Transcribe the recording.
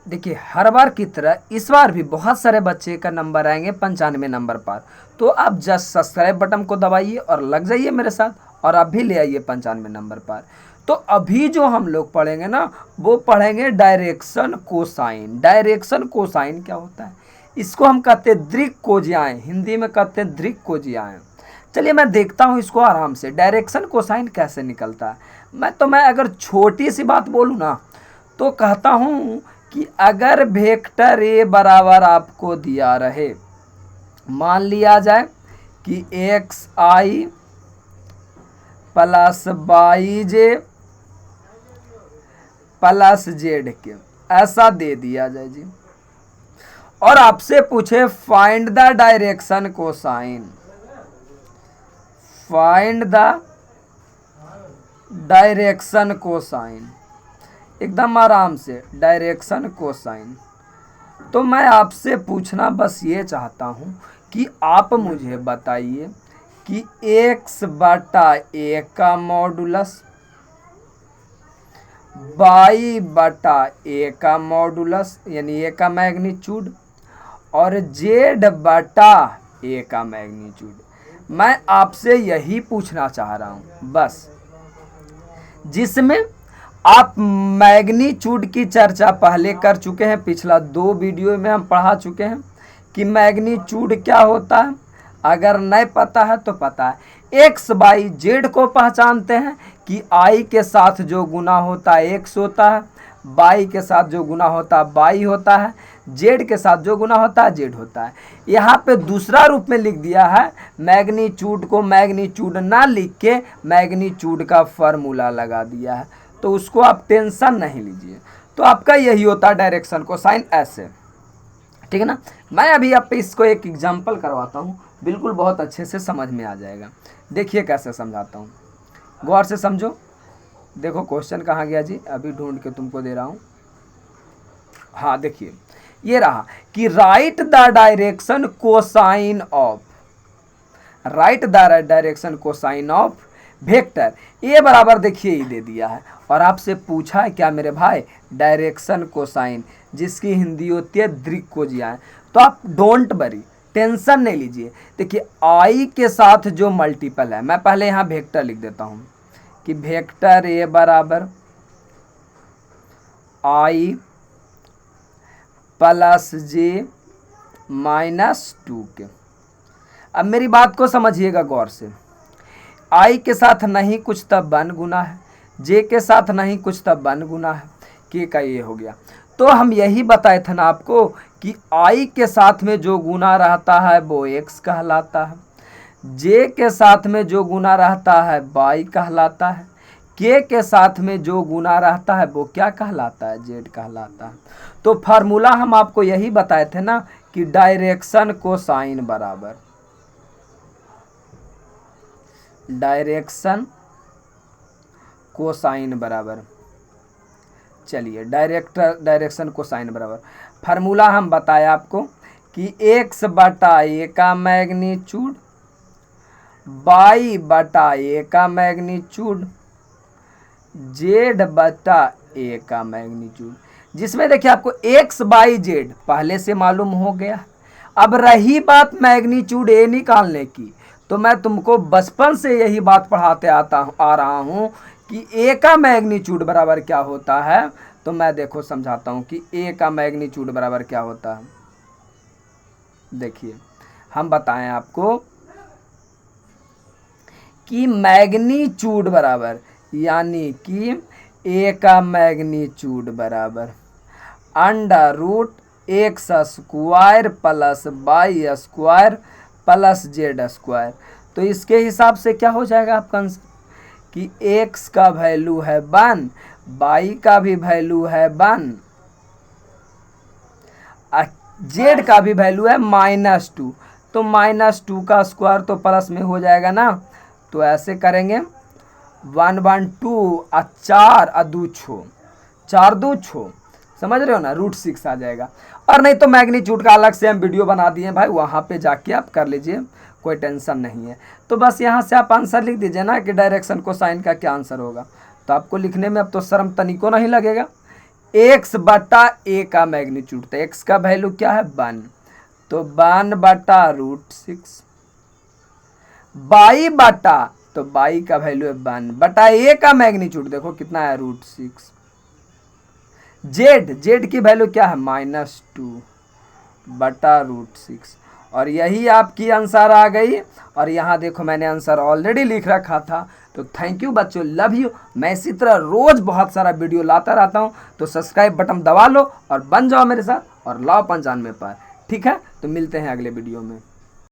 देखिए हर बार की तरह इस बार भी बहुत सारे बच्चे का नंबर आएंगे 95 नंबर पर। तो आप जस्ट सब्सक्राइब बटन को दबाइए और लग जाइए मेरे साथ और आप भी ले आइए 95 नंबर पर। तो अभी जो हम लोग पढ़ेंगे ना वो पढ़ेंगे डायरेक्शन कोसाइन। डायरेक्शन कोसाइन क्या होता है? इसको हम कहते हैं दृक्कोज्याएं, हिंदी में कहते हैं दृक्कोज्याएं। चलिए मैं देखता हूँ इसको आराम से, डायरेक्शन कोसाइन कैसे निकलता है। मैं अगर छोटी सी बात बोलूँ ना तो कहता हूँ कि अगर वेक्टर ए बराबर आपको दिया रहे, मान लिया जाए कि एक्स आई प्लस वाई जे प्लस जेड के, ऐसा दे दिया जाए जी, और आपसे पूछे find the direction cosine, find the direction cosine, एकदम आराम से डायरेक्शन कोसाइन। तो मैं आपसे पूछना बस ये चाहता हूँ कि आप मुझे बताइए कि x बटा ए का मॉडुलस, y बटा ए का मॉडुलस यानी ए का मैग्नीट्यूड, और z बटा ए का मैग्नीट्यूड, मैं आपसे यही पूछना चाह रहा हूँ बस, जिसमें आप मैग्नीट्यूड की चर्चा पहले कर चुके हैं। पिछला 2 वीडियो में हम पढ़ा चुके हैं कि मैग्नीट्यूड क्या होता है। अगर नहीं पता है तो पता है, एक्स बाई जेड को पहचानते हैं कि आई के साथ जो गुना होता है एक्स होता है, बाई के साथ जो गुना होता है बाई होता है, जेड के साथ जो गुना होता है जेड होता है। यहाँ पे दूसरा रूप में लिख दिया है, मैग्नीट्यूड को मैग्नीट्यूड ना लिख के मैग्नीट्यूड का फॉर्मूला लगा दिया है, तो उसको आप टेंशन नहीं लीजिए। तो आपका यही होता है डायरेक्शन कोसाइन, ऐसे, ठीक है ना। मैं अभी आप पे इसको एक एग्जांपल करवाता हूँ, बिल्कुल बहुत अच्छे से समझ में आ जाएगा। देखिए कैसे समझाता हूँ, गौर से समझो। देखो क्वेश्चन कहाँ गया जी, अभी ढूंढ के तुमको दे रहा हूँ। हाँ देखिए ये रहा कि right the direction cosine of, right the direction cosine of vector A बराबर, देखिए ये दे दिया है और आपसे पूछा है क्या मेरे भाई, डायरेक्शन कोसाइन, जिसकी हिंदी होती है दृक्कोज्याएं। तो आप डोंट वरी, टेंशन नहीं लीजिए। देखिए आई के साथ जो मल्टीपल है, मैं पहले यहाँ वेक्टर लिख देता हूँ कि वेक्टर ए बराबर आई प्लस जे माइनस 2 के। अब मेरी बात को समझिएगा गौर से, आई के साथ नहीं कुछ तब 1 गुना है, जे के साथ नहीं कुछ तब 1 गुना है, के का ये हो गया। तो हम यही बताए थे ना आपको कि आई के साथ में जो गुना रहता है वो x कहलाता है, जे के साथ में जो गुना रहता है y कहलाता है, के साथ में जो गुना रहता है वो क्या कहलाता है, z कहलाता है। तो फार्मूला हम आपको यही बताए थे ना कि डायरेक्शन कोसाइन बराबर, डायरेक्शन कोसाइन बराबर, चलिए डायरेक्शन कोसाइन बराबर फार्मूला हम बताए आपको कि x बटा ए का मैग्नीट्यूड, y बटा ए का मैग्नीट्यूड, z बटा ए का मैग्नीट्यूड, जिसमें देखिए आपको x बाई जेड पहले से मालूम हो गया। अब रही बात मैग्नीट्यूड ए निकालने की, तो मैं तुमको बचपन से यही बात पढ़ाते आ रहा हूँ कि ए का मैग्नीट्यूड बराबर क्या होता है। तो मैं देखो समझाता हूँ कि ए का मैग्नीट्यूड बराबर क्या होता है। देखिए हम बताएं आपको कि मैग्नीट्यूड बराबर, यानी कि ए का मैग्नीट्यूड बराबर under root x square plus y square plus z square. तो इसके हिसाब से क्या हो जाएगा आपका आंसर कि x का वैल्यू है 1, y का भी वैल्यू है 1, z का भी वैल्यू है -2। तो -2 का स्क्वायर तो प्लस में हो जाएगा ना, तो ऐसे करेंगे 1 1 2 4 2 6, 4 2 6, समझ रहे हो ना, √6 आ जाएगा। और नहीं तो मैग्नीट्यूड का अलग से हम वीडियो बना दिए भाई, वहाँ पे जाके आप कर लीजिए, कोई टेंशन नहीं है। तो बस यहाँ से आप आंसर लिख दीजिए ना कि डायरेक्शन कोसाइन का क्या आंसर होगा। तो आपको लिखने में अब तो शर्म तनिको नहीं लगेगा एक्स बटा ए का मैग्नीट्यूड, तो एक्स का वैल्यू क्या है 1, तो 1 बटा √6। बाई बटा, तो बाई का वैल्यू है 1 बटा ए का मैग्नीट्यूड देखो कितना है √6। जेड की वैल्यू क्या है -2 बटा √6। और यही आपकी आंसर आ गई। और यहाँ देखो मैंने आंसर ऑलरेडी लिख रखा था। तो थैंक यू बच्चों, लव यू। मैं इसी तरह रोज बहुत सारा वीडियो लाता रहता हूँ, तो सब्सक्राइब बटन दबा लो और बन जाओ मेरे साथ और लाओ 95 पर। ठीक है, तो मिलते हैं अगले वीडियो में।